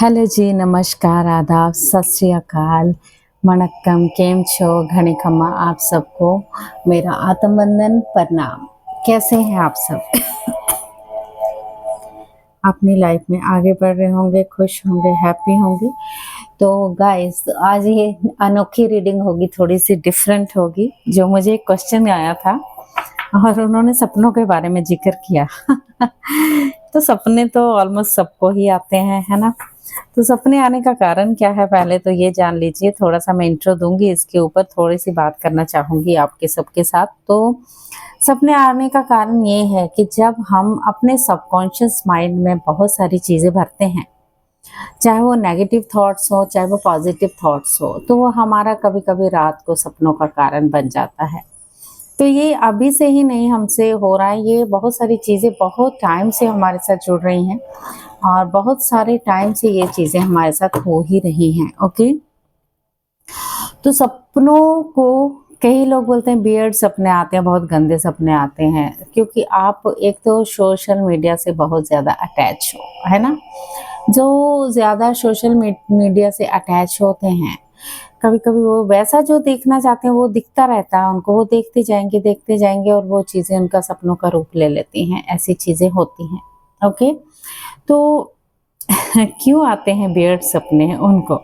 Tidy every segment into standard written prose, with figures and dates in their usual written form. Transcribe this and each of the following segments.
Hello जी, नमस्कार, आदाब, सत श्री अकाल, वणक्कम, केम छो, घणी खम्मा आप सबको मेरा आत्मवंदन प्रणाम। कैसे हैं आप सब? अपनी लाइफ में आगे बढ़ रहे होंगे, खुश होंगे, हैप्पी होंगे। तो गाइस, आज ये अनोखी रीडिंग होगी, थोड़ी सी डिफरेंट होगी। जो मुझे एक क्वेश्चन आया था और उन्होंने सपनों के बारे में जिक्र किया। तो सपने तो ऑलमोस्ट सबको ही आते हैं, है ना? तो सपने आने का कारण क्या है, पहले तो ये जान लीजिए। थोड़ा सा मैं इंट्रो दूंगी, इसके ऊपर थोड़ी सी बात करना चाहूंगी आपके सबके साथ। तो सपने आने का कारण ये है कि जब हम अपने सबकॉन्शियस माइंड में बहुत सारी चीजें भरते हैं, चाहे वो नेगेटिव थॉट्स हो, चाहे वो पॉजिटिव थॉट्स हो, तो वो हमारा कभी कभी रात को सपनों का कारण बन जाता है। तो ये अभी से ही नहीं हमसे हो रहा है, ये बहुत सारी चीज़ें बहुत टाइम से हमारे साथ जुड़ रही हैं और बहुत सारे टाइम से ये चीज़ें हमारे साथ हो ही रही हैं। ओके, तो सपनों को कई लोग बोलते हैं वियर्ड सपने आते हैं, बहुत गंदे सपने आते हैं, क्योंकि आप एक तो सोशल मीडिया से बहुत ज़्यादा अटैच हो, है ना? जो ज़्यादा सोशल मीडिया से अटैच होते हैं, कभी कभी वो वैसा जो देखना चाहते हैं वो दिखता रहता है उनको, वो देखते जाएंगे और वो चीज़ें उनका सपनों का रूप ले लेती हैं। ऐसी चीज़ें होती हैं। ओके, तो क्यों आते हैं वियर्ड सपने, उनको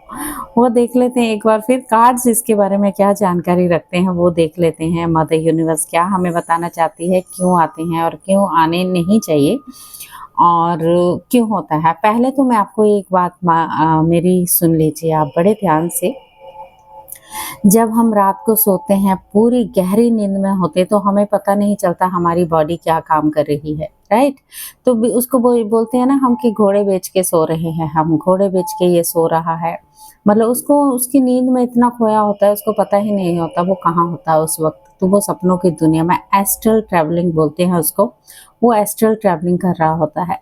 वो देख लेते हैं एक बार। फिर कार्ड्स इसके बारे में क्या जानकारी रखते हैं वो देख लेते हैं। मदर यूनिवर्स क्या हमें बताना चाहती है, क्यों आते हैं और क्यों आने नहीं चाहिए और क्यों होता है। पहले तो मैं आपको एक बात मेरी सुन लीजिए आप बड़े ध्यान से। जब हम रात को सोते हैं, पूरी गहरी नींद में होते, तो हमें पता नहीं चलता हमारी बॉडी क्या काम कर रही है, राइट? तो उसको बोलते हैं ना हम कि घोड़े बेच के सो रहे हैं, हम घोड़े बेच के ये सो रहा है। मतलब उसको उसकी नींद में इतना खोया होता है, उसको पता ही नहीं होता वो कहाँ होता है उस वक्त। तो वो सपनों की दुनिया में एस्ट्रल ट्रैवलिंग बोलते हैं उसको, वो एस्ट्रल ट्रैवलिंग कर रहा होता है।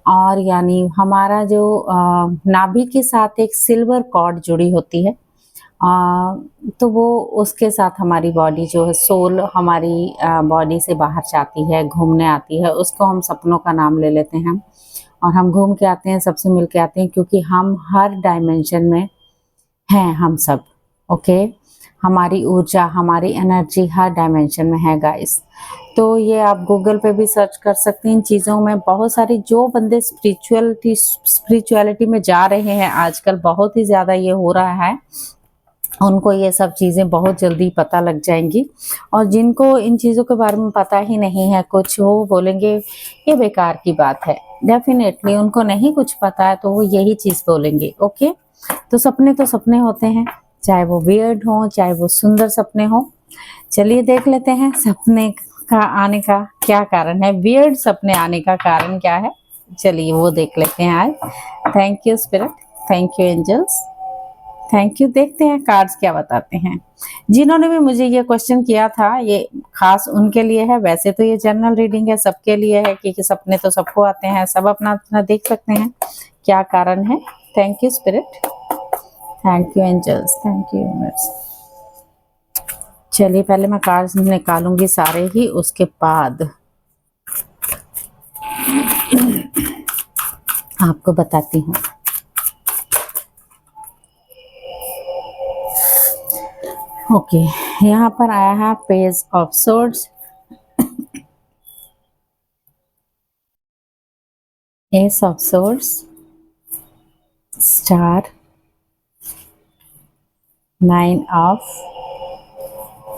और यानी हमारा जो नाभि के साथ एक सिल्वर कॉर्ड जुड़ी होती है, तो वो उसके साथ हमारी बॉडी जो है, सोल हमारी बॉडी से बाहर जाती है, घूमने आती है, उसको हम सपनों का नाम ले लेते हैं। और हम घूम के आते हैं, सबसे मिल के आते हैं, क्योंकि हम हर डायमेंशन में हैं हम सब। ओके, हमारी ऊर्जा, हमारी एनर्जी हर डायमेंशन में है गाइस। तो ये आप गूगल पे भी सर्च कर सकते हैं इन चीज़ों में। बहुत सारी जो बंदे स्पिरिचुअलिटी में जा रहे हैं आजकल, बहुत ही ज़्यादा ये हो रहा है, उनको ये सब चीज़ें बहुत जल्दी पता लग जाएंगी। और जिनको इन चीज़ों के बारे में पता ही नहीं है कुछ, वो बोलेंगे ये बेकार की बात है। डेफिनेटली उनको नहीं कुछ पता है तो वो यही चीज़ बोलेंगे। ओके, तो सपने होते हैं, चाहे वो वियर्ड हो, चाहे वो सुंदर सपने हो। चलिए देख लेते हैं सपने का आने का क्या कारण है, वियर्ड सपने आने का कारण क्या है। चलिए वो देख लेते हैं आज। Thank you spirit, thank you angels, thank you. देखते हैं कार्ड्स क्या बताते हैं। जिन्होंने भी मुझे ये क्वेश्चन किया था, ये खास उनके लिए है। वैसे तो ये जनरल रीडिंग है, सबके लिए है, क्योंकि सपने तो सबको आते हैं, सब अपना अपना देख सकते हैं क्या कारण है। Thank you spirit, thank you angels, thank you universe. चलिए पहले मैं कार्ड्स निकालूंगी सारे ही, उसके बाद आपको बताती हूँ। ओके, यहाँ पर आया है page of swords, S of swords, star, 9 of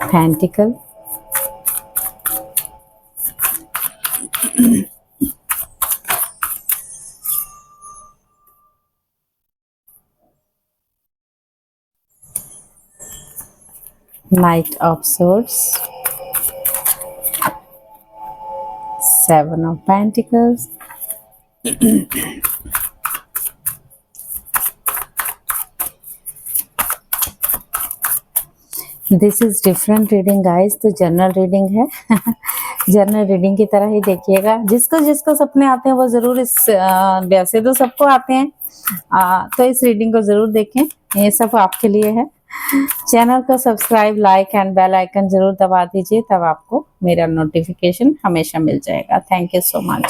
Pentacle, Knight of Swords, 7 of Pentacles, this is different reading guys, तो जनरल रीडिंग है। जनरल रीडिंग की तरह ही देखिएगा। जिसको जिसको सपने आते हैं वो जरूर इस वैसे तो सबको आते हैं, तो इस रीडिंग को जरूर देखें, ये सब आपके लिए है। चैनल को subscribe, like and bell icon जरूर दबा दीजिए, तब आपको मेरा नोटिफिकेशन हमेशा मिल जाएगा। Thank you so much.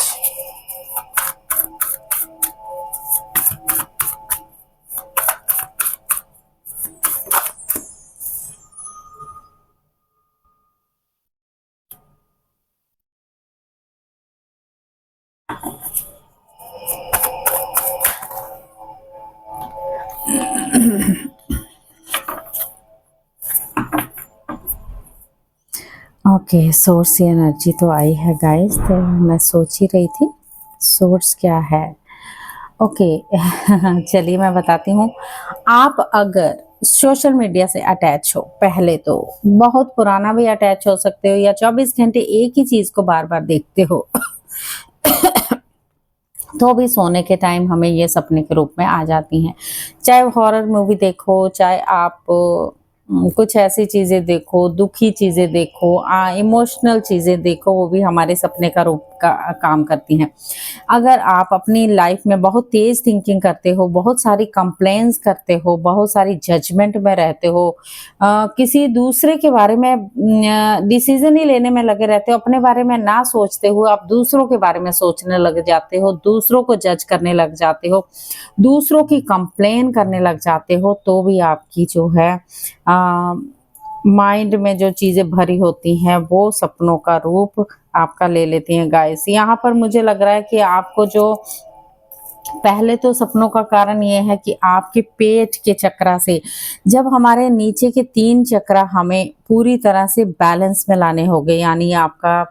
Okay, source energy तो आई है गाइस, तो मैं सोच ही रही थी सोर्स क्या है। ओके चलिए मैं बताती हूँ। आप अगर सोशल मीडिया से अटैच हो, पहले तो बहुत पुराना भी अटैच हो सकते हो, या 24 घंटे एक ही चीज को बार बार देखते हो तो भी सोने के टाइम हमें ये सपने के रूप में आ जाती हैं। चाहे हॉरर मूवी देखो, चाहे आप कुछ ऐसी चीजें देखो, दुखी चीजें देखो, इमोशनल चीजें देखो, वो भी हमारे सपने का रूप का काम करती हैं। अगर आप अपनी लाइफ में बहुत तेज थिंकिंग करते हो, बहुत सारी कंप्लेंट्स करते हो, बहुत सारी जजमेंट में रहते हो, किसी दूसरे के बारे में डिसीजन ही लेने में लगे रहते हो, अपने बारे में ना सोचते हुए आप दूसरों के बारे में सोचने लग जाते हो, दूसरों को जज करने लग जाते हो, दूसरों की कंप्लेन करने लग जाते हो, तो भी आपकी जो है माइंड में जो चीजें भरी होती हैं वो सपनों का रूप आपका ले लेती हैं गाइस। यहाँ पर मुझे लग रहा है कि आपको जो पहले तो सपनों का कारण ये है कि आपके पेट के चक्रा से, जब हमारे नीचे के 3 चक्रा हमें पूरी तरह से बैलेंस में लाने होंगे, यानी आपका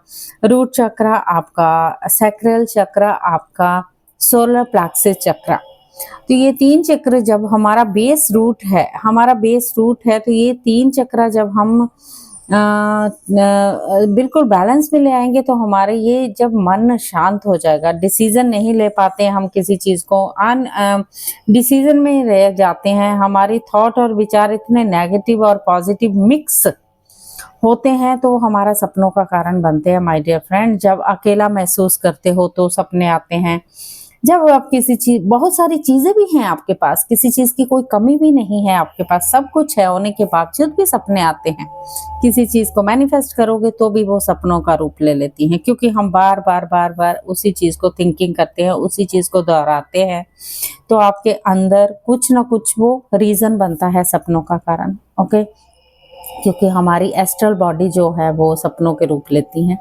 रूट चक्रा, आपका सैक्रल चक्रा, आपका सोलर प्लेक्सस चक्रा। तो ये 3 चक्र जब हमारा बेस रूट है, तो ये 3 चक्र जब हम बिल्कुल बैलेंस में ले आएंगे, तो हमारे ये जब मन शांत हो जाएगा, डिसीजन नहीं ले पाते हम किसी चीज को, डिसीजन में ही रह जाते हैं, हमारी थॉट और विचार इतने नेगेटिव और पॉजिटिव मिक्स होते हैं, तो हमारा सपनों का कारण बनते हैं माय डियर फ्रेंड। जब अकेला महसूस करते हो तो सपने आते हैं। जब आप किसी चीज, बहुत सारी चीजें भी हैं आपके पास, किसी चीज की कोई कमी भी नहीं है आपके पास, सब कुछ है होने के बावजूद भी सपने आते हैं। किसी चीज को मैनिफेस्ट करोगे तो भी वो सपनों का रूप ले लेती हैं, क्योंकि हम बार बार उसी चीज को थिंकिंग करते हैं, उसी चीज को दोहराते हैं, तो आपके अंदर कुछ ना कुछ वो रीजन बनता है सपनों का कारण। ओके, क्योंकि हमारी एस्ट्रल बॉडी जो है वो सपनों के रूप लेती है,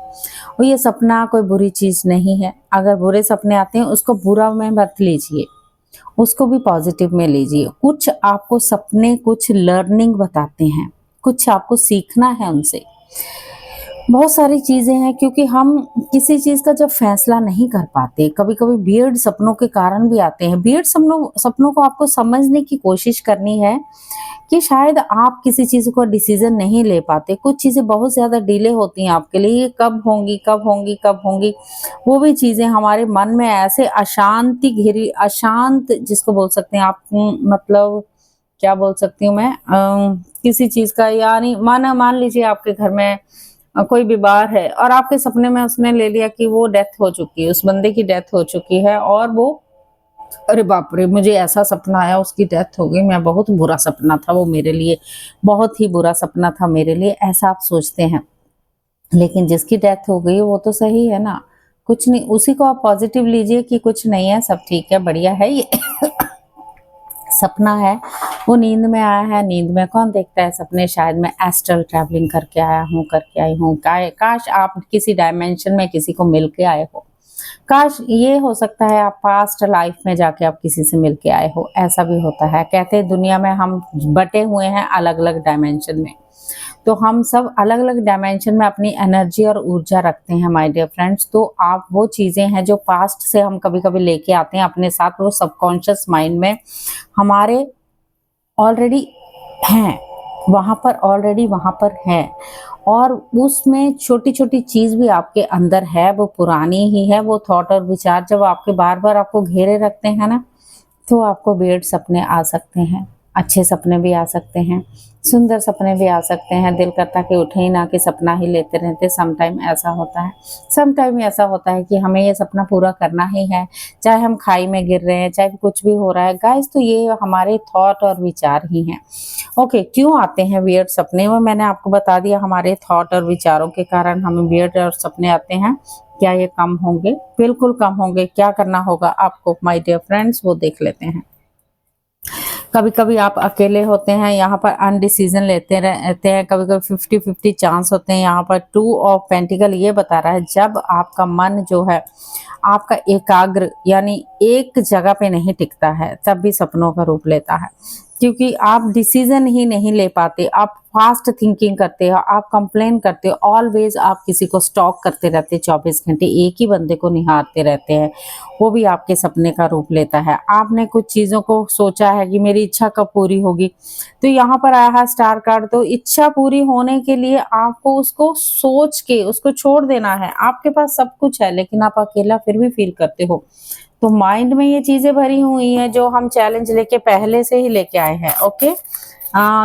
और ये सपना कोई बुरी चीज नहीं है। अगर बुरे सपने आते हैं उसको बुरा में मत लीजिए, उसको भी पॉजिटिव में लीजिए। कुछ आपको सपने कुछ लर्निंग बताते हैं, कुछ आपको सीखना है उनसे, बहुत सारी चीजें हैं। क्योंकि हम किसी चीज का जब फैसला नहीं कर पाते, कभी कभी वियर्ड सपनों के कारण भी आते हैं। वियर्ड सपनों को आपको समझने की कोशिश करनी है कि शायद आप किसी चीज को डिसीजन नहीं ले पाते, कुछ चीजें बहुत ज्यादा डिले होती हैं आपके लिए, ये कब होंगी कब होंगी कब होंगी, वो भी चीजें हमारे मन में ऐसे अशांति घिरी, अशांत जिसको बोल सकते हैं आप, मतलब क्या बोल सकती हूँ मैं, किसी चीज का, यानी मान लीजिए आपके घर में कोई बीमार है और आपके सपने में उसने ले लिया कि वो डेथ हो चुकी है, उस बंदे की डेथ हो चुकी है, और वो, अरे बाप रे मुझे ऐसा सपना आया उसकी डेथ हो गई, मैं बहुत बुरा सपना था वो मेरे लिए, बहुत ही बुरा सपना था मेरे लिए, ऐसा आप सोचते हैं। लेकिन जिसकी डेथ हो गई वो तो सही है ना, कुछ नहीं, उसी को आप पॉजिटिव लीजिए कि कुछ नहीं है, सब ठीक है, बढ़िया है, ये सपना है, वो नींद में आया है। नींद में कौन देखता है सपने? शायद मैं एस्ट्रल ट्रैवलिंग करके आई हूँ, काश आप किसी डायमेंशन में किसी को मिल के आए हो, काश ये हो सकता है आप पास्ट लाइफ में जाके आप किसी से मिल के आए हो, ऐसा भी होता है। कहते हैं दुनिया में हम बटे हुए हैं अलग अलग डायमेंशन में, तो हम सब अलग अलग डायमेंशन में अपनी एनर्जी और ऊर्जा रखते हैं माय डियर फ्रेंड्स। तो आप वो चीज़ें हैं जो पास्ट से हम कभी कभी लेके आते हैं अपने साथ, वो सबकॉन्शियस माइंड में हमारे ऑलरेडी हैं, वहाँ पर हैं, और उसमें छोटी छोटी चीज़ भी आपके अंदर है, वो पुरानी ही है, वो थॉट और विचार जब आपके बार बार आपको घेरे रखते हैं ना, तो आपको वियर्ड सपने आ सकते हैं, अच्छे सपने भी आ सकते हैं, सुंदर सपने भी आ सकते हैं, दिल करता कि उठे ही ना कि सपना ही लेते रहते। समटाइम ऐसा होता है कि हमें ये सपना पूरा करना ही है, चाहे हम खाई में गिर रहे हैं, चाहे कुछ भी हो रहा है गाइस, तो ये हमारे थॉट और विचार ही हैं। ओके, क्यों आते हैं वियर्ड सपने? वो मैंने आपको बता दिया, हमारे थॉट और विचारों के कारण हमें वियर्ड और सपने आते हैं। क्या ये कम होंगे? बिल्कुल कम होंगे। क्या करना होगा आपको माय डियर फ्रेंड्स, वो देख लेते हैं। कभी कभी आप अकेले होते हैं, यहाँ पर अनडिसीजन लेते रहते हैं, कभी कभी 50-50 चांस होते हैं। यहाँ पर 2 ऑफ पेंटिकल ये बता रहा है जब आपका मन जो है आपका एकाग्र यानी एक जगह पे नहीं टिकता है, तब भी सपनों का रूप लेता है। क्योंकि आप डिसीजन ही नहीं ले पाते, आप फास्ट थिंकिंग करते हो, आप कंप्लेन करते हो, ऑलवेज आप किसी को स्टॉक करते रहते 24 घंटे, एक ही बंदे को निहारते रहते हैं, वो भी आपके सपने का रूप लेता है। आपने कुछ चीज़ों को सोचा है कि मेरी इच्छा कब पूरी होगी, तो यहाँ पर आया है स्टार कार्ड। तो इच्छा पूरी होने के लिए आपको उसको सोच के उसको छोड़ देना है। आपके पास सब कुछ है लेकिन आप अकेला फिर भी फील करते हो, तो माइंड में ये चीजें भरी हुई हैं जो हम चैलेंज लेके पहले से ही लेके आए हैं। ओके,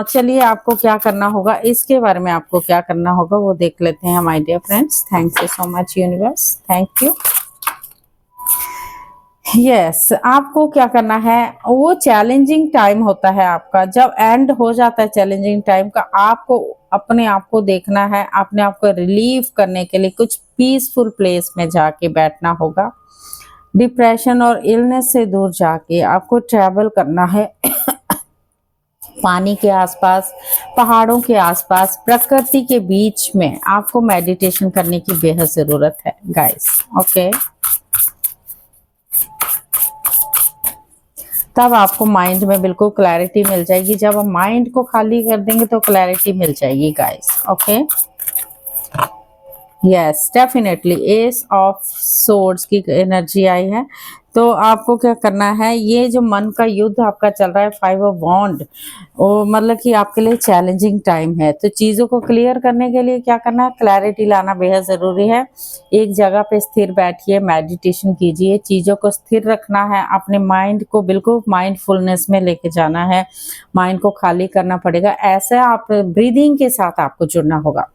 चलिए आपको क्या करना होगा, इसके बारे में आपको क्या करना होगा वो देख लेते हैं my dear friends. Thank you so much universe, thank you. Yes, आपको क्या करना है, वो चैलेंजिंग टाइम होता है आपका, जब एंड हो जाता है चैलेंजिंग टाइम का, आपको अपने आप को देखना है, अपने आप को रिलीव करने के लिए कुछ पीसफुल प्लेस में जाके बैठना होगा। डिप्रेशन और इलनेस से दूर जाके आपको ट्रैवल करना है पानी के आसपास, पहाड़ों के आसपास, प्रकृति के बीच में आपको मेडिटेशन करने की बेहद जरूरत है गाइस। ओके, तब आपको माइंड में बिल्कुल क्लैरिटी मिल जाएगी। जब हम माइंड को खाली कर देंगे तो क्लैरिटी मिल जाएगी guys. Okay, yes definitely S of swords की एनर्जी आई है। तो आपको क्या करना है, ये जो मन का युद्ध आपका चल रहा है 5 ऑफ वॉन्ड, वो मतलब कि आपके लिए चैलेंजिंग टाइम है। तो चीज़ों को क्लियर करने के लिए क्या करना है, क्लैरिटी लाना बेहद ज़रूरी है। एक जगह पे स्थिर बैठिए, मेडिटेशन कीजिए, चीज़ों को स्थिर रखना है, अपने माइंड को बिल्कुल माइंडफुलनेस में लेके जाना है, माइंड को खाली करना पड़ेगा। ऐसे आप ब्रीदिंग के साथ आपको जुड़ना होगा,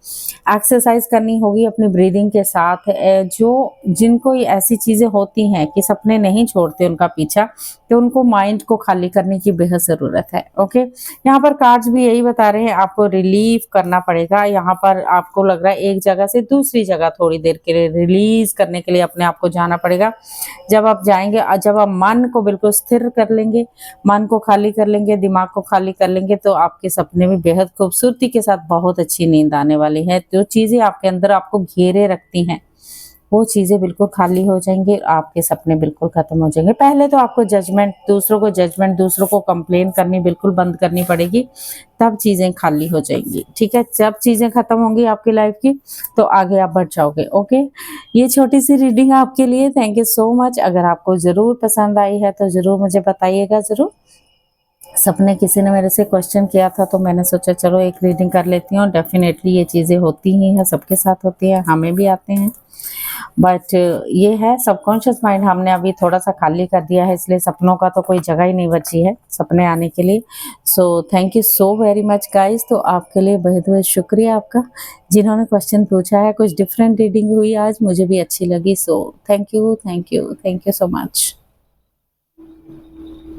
एक्सरसाइज करनी होगी अपनी ब्रीदिंग के साथ। जो जिनको ऐसी चीज़ें होती हैं कि सपने नहीं छोड़ते उनका पीछा, तो उनको माइंड को खाली करने की बेहद ज़रूरत है। ओके, यहाँ पर कार्ड्स भी यही बता रहे हैं, आपको रिलीव करना पड़ेगा। यहाँ पर आपको लग रहा है एक जगह से दूसरी जगह थोड़ी देर के लिए रिलीज करने के लिए अपने आप को जाना पड़ेगा। जब आप जाएंगे, जब आप मन को बिल्कुल स्थिर कर लेंगे, मन को खाली कर लेंगे, दिमाग को खाली कर लेंगे, तो आपके सपने में बेहद खूबसूरती के साथ बहुत अच्छी नींद आने वाली है। जो चीज़ें आपके अंदर आपको घेरे रखती हैं वो चीज़ें बिल्कुल खाली हो जाएंगी, आपके सपने बिल्कुल खत्म हो जाएंगे। पहले तो आपको जजमेंट, दूसरों को कंप्लेन करनी बिल्कुल बंद करनी पड़ेगी, तब चीज़ें खाली हो जाएंगी। ठीक है, जब चीज़ें खत्म होंगी आपकी लाइफ की तो आगे आप बढ़ जाओगे। ओके, ये छोटी सी रीडिंग आपके लिए। Thank you so much. अगर आपको ज़रूर पसंद आई है तो ज़रूर मुझे बताइएगा ज़रूर। सपने किसी ने मेरे से क्वेश्चन किया था तो मैंने सोचा चलो एक रीडिंग कर लेती हूँ। डेफिनेटली ये चीज़ें होती ही हैं, सबके साथ होती है, हमें भी आते हैं, बट ये है सबकॉन्शियस माइंड हमने अभी थोड़ा सा खाली कर दिया है, इसलिए सपनों का तो कोई जगह ही नहीं बची है सपने आने के लिए। So thank you so very much guys. तो आपके लिए बहुत बहुत शुक्रिया आपका जिन्होंने क्वेश्चन पूछा है। कुछ डिफरेंट रीडिंग हुई आज, मुझे भी अच्छी लगी। So thank you so much.